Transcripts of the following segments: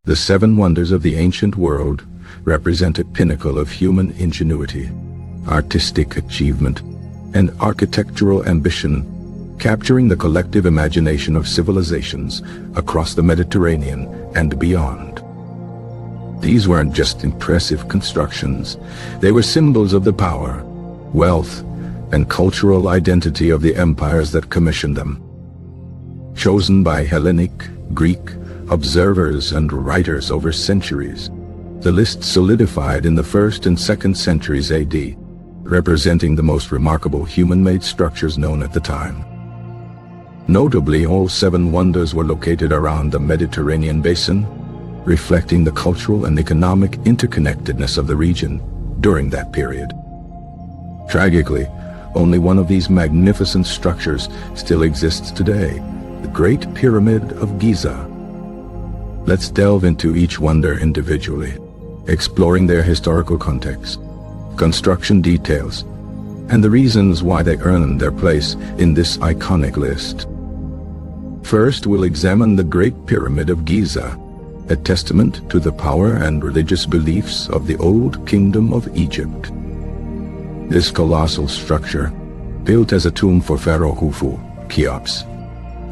The seven wonders of the ancient world represent a pinnacle of human ingenuity, artistic achievement, and architectural ambition, capturing the collective imagination of civilizations across the Mediterranean and beyond. These weren't just impressive constructions, they were symbols of the power, wealth, and cultural identity of the empires that commissioned them. Chosen by Hellenic, Greek, observers and writers over centuries, the list solidified in the 1st and 2nd centuries AD, representing the most remarkable human-made structures known at the time. Notably, all seven wonders were located around the Mediterranean basin, reflecting the cultural and economic interconnectedness of the region during that period. Tragically, only one of these magnificent structures still exists today, the Great Pyramid of Giza. Let's delve into each wonder individually, exploring their historical context, construction details, and the reasons why they earned their place in this iconic list. First, we'll examine the Great Pyramid of Giza, a testament to the power and religious beliefs of the Old Kingdom of Egypt. This colossal structure, built as a tomb for Pharaoh Khufu, Cheops,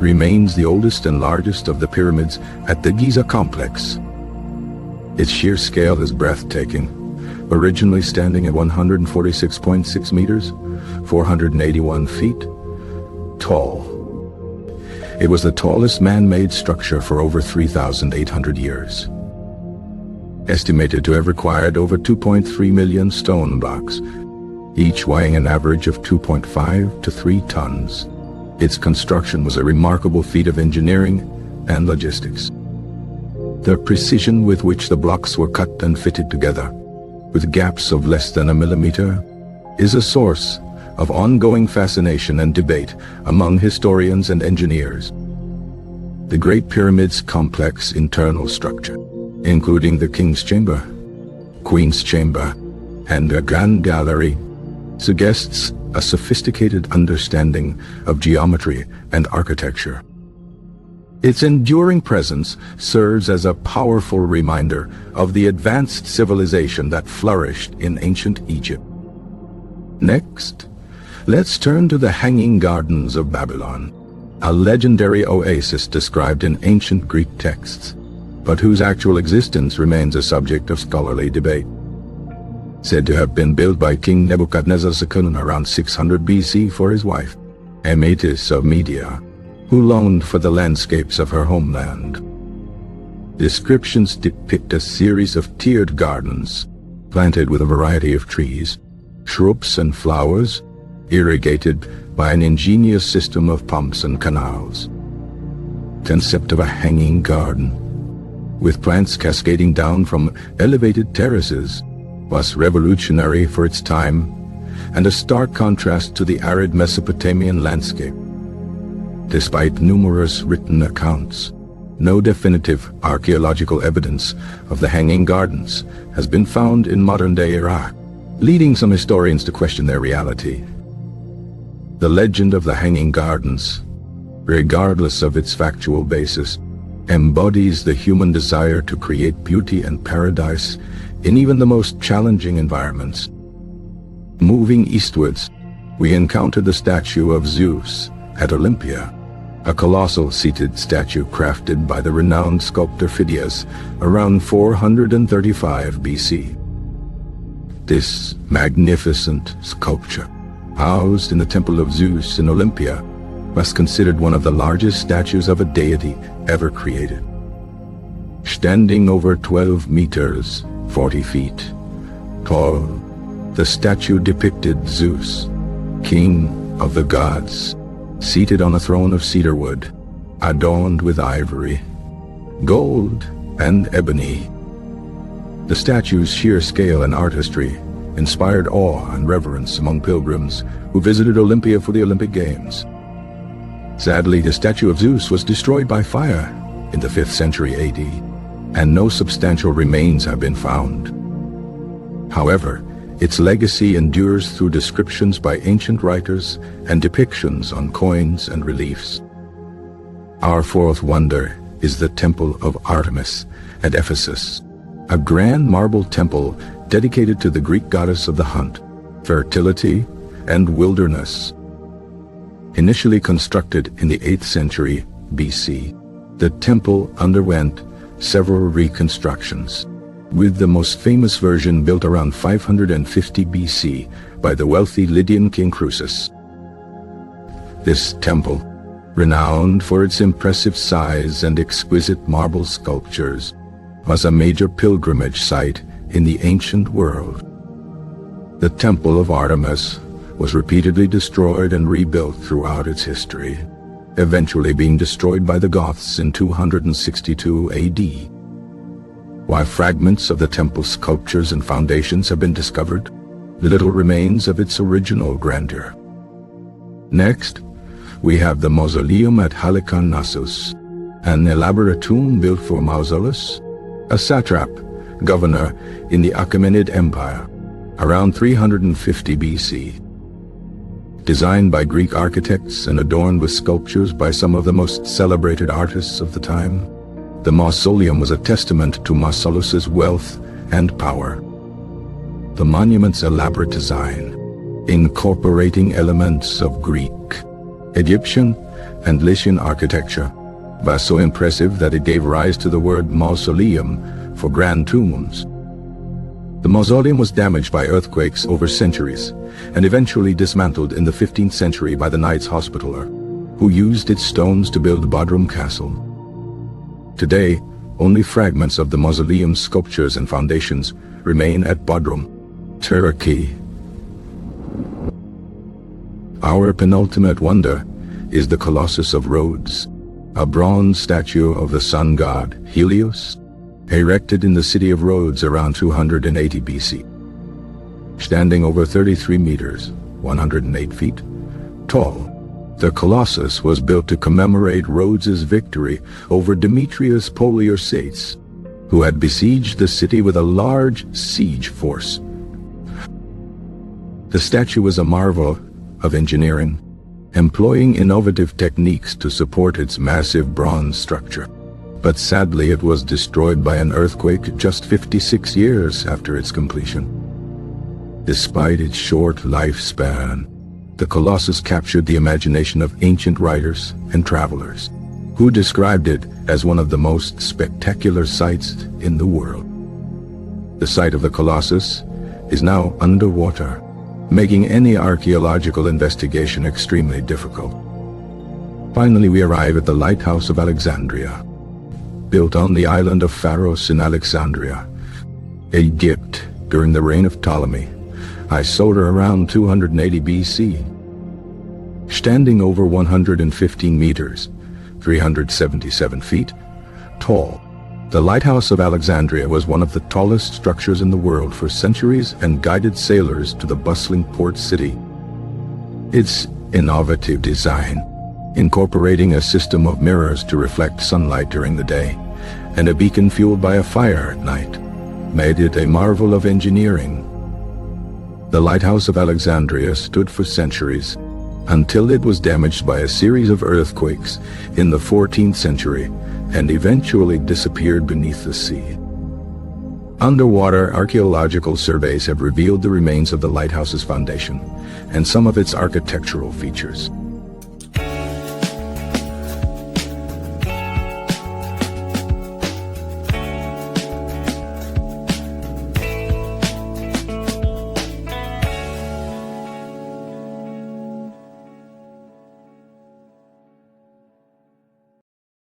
remains the oldest and largest of the pyramids at the Giza complex. Its sheer scale is breathtaking, originally standing at 146.6 meters, 481 feet tall. It was the tallest man-made structure for over 3,800 years. Estimated to have required over 2.3 million stone blocks, each weighing an average of 2.5 to 3 tons. Its construction was a remarkable feat of engineering and logistics. The precision with which the blocks were cut and fitted together, with gaps of less than a millimeter, is a source of ongoing fascination and debate among historians and engineers. The Great Pyramid's complex internal structure, including the King's Chamber, Queen's Chamber, and a Grand Gallery, suggests a sophisticated understanding of geometry and architecture. Its enduring presence serves as a powerful reminder of the advanced civilization that flourished in ancient Egypt. Next, let's turn to the Hanging Gardens of Babylon, a legendary oasis described in ancient Greek texts, but whose actual existence remains a subject of scholarly debate. Said to have been built by King Nebuchadnezzar II around 600 BC for his wife, Amatis of Media, who longed for the landscapes of her homeland. Descriptions depict a series of tiered gardens, planted with a variety of trees, shrubs and flowers, irrigated by an ingenious system of pumps and canals. Concept of a hanging garden, with plants cascading down from elevated terraces, was revolutionary for its time and a stark contrast to the arid Mesopotamian landscape. Despite numerous written accounts, no definitive archaeological evidence of the Hanging Gardens has been found in modern-day Iraq, leading some historians to question their reality. The legend of the Hanging Gardens, regardless of its factual basis, embodies the human desire to create beauty and paradise in even the most challenging environments. Moving eastwards, we encounter the statue of Zeus at Olympia, a colossal seated statue crafted by the renowned sculptor Phidias around 435 BC. This magnificent sculpture, housed in the Temple of Zeus in Olympia, was considered one of the largest statues of a deity ever created. Standing over 12 meters, 40 feet tall, the statue depicted Zeus, king of the gods, seated on a throne of cedar wood, adorned with ivory, gold, and ebony. The statue's sheer scale and artistry inspired awe and reverence among pilgrims who visited Olympia for the Olympic Games. Sadly, the statue of Zeus was destroyed by fire in the 5th century AD, and no substantial remains have been found. However, its legacy endures through descriptions by ancient writers and depictions on coins and reliefs. Our fourth wonder is the Temple of Artemis at Ephesus, a grand marble temple dedicated to the Greek goddess of the hunt, fertility, and wilderness. Initially constructed in the 8th century BC, the temple underwent several reconstructions, with the most famous version built around 550 BC by the wealthy Lydian king Croesus. This temple, renowned for its impressive size and exquisite marble sculptures, was a major pilgrimage site in the ancient world. The Temple of Artemis was repeatedly destroyed and rebuilt throughout its history, eventually being destroyed by the Goths in 262 AD. While fragments of the temple's sculptures and foundations have been discovered, little remains of its original grandeur. Next, we have the mausoleum at Halicarnassus, an elaborate tomb built for Mausolus, a satrap, governor in the Achaemenid Empire, around 350 BC. Designed by Greek architects and adorned with sculptures by some of the most celebrated artists of the time, the mausoleum was a testament to Mausolus's wealth and power. The monument's elaborate design, incorporating elements of Greek, Egyptian, and Lycian architecture, was so impressive that it gave rise to the word mausoleum for grand tombs. The mausoleum was damaged by earthquakes over centuries and eventually dismantled in the 15th century by the Knights Hospitaller, who used its stones to build Bodrum Castle. Today, only fragments of the mausoleum's sculptures and foundations remain at Bodrum, Turkey. Our penultimate wonder is the Colossus of Rhodes, a bronze statue of the sun god Helios, erected in the city of Rhodes around 280 BC. Standing over 33 meters, 108 feet, tall, the Colossus was built to commemorate Rhodes's victory over Demetrius Poliorcetes, who had besieged the city with a large siege force. The statue was a marvel of engineering, employing innovative techniques to support its massive bronze structure. But sadly, it was destroyed by an earthquake just 56 years after its completion. Despite its short lifespan, the Colossus captured the imagination of ancient writers and travelers, who described it as one of the most spectacular sights in the world. The site of the Colossus is now underwater, making any archaeological investigation extremely difficult. Finally, we arrive at the Lighthouse of Alexandria, built on the island of Pharos in Alexandria, Egypt, during the reign of Ptolemy, Isoter around 280 BC. Standing over 115 meters, 377 feet, tall, the Lighthouse of Alexandria was one of the tallest structures in the world for centuries and guided sailors to the bustling port city. Its innovative design, incorporating a system of mirrors to reflect sunlight during the day, and a beacon fueled by a fire at night, made it a marvel of engineering. The Lighthouse of Alexandria stood for centuries, until it was damaged by a series of earthquakes in the 14th century and eventually disappeared beneath the sea. Underwater archaeological surveys have revealed the remains of the lighthouse's foundation and some of its architectural features.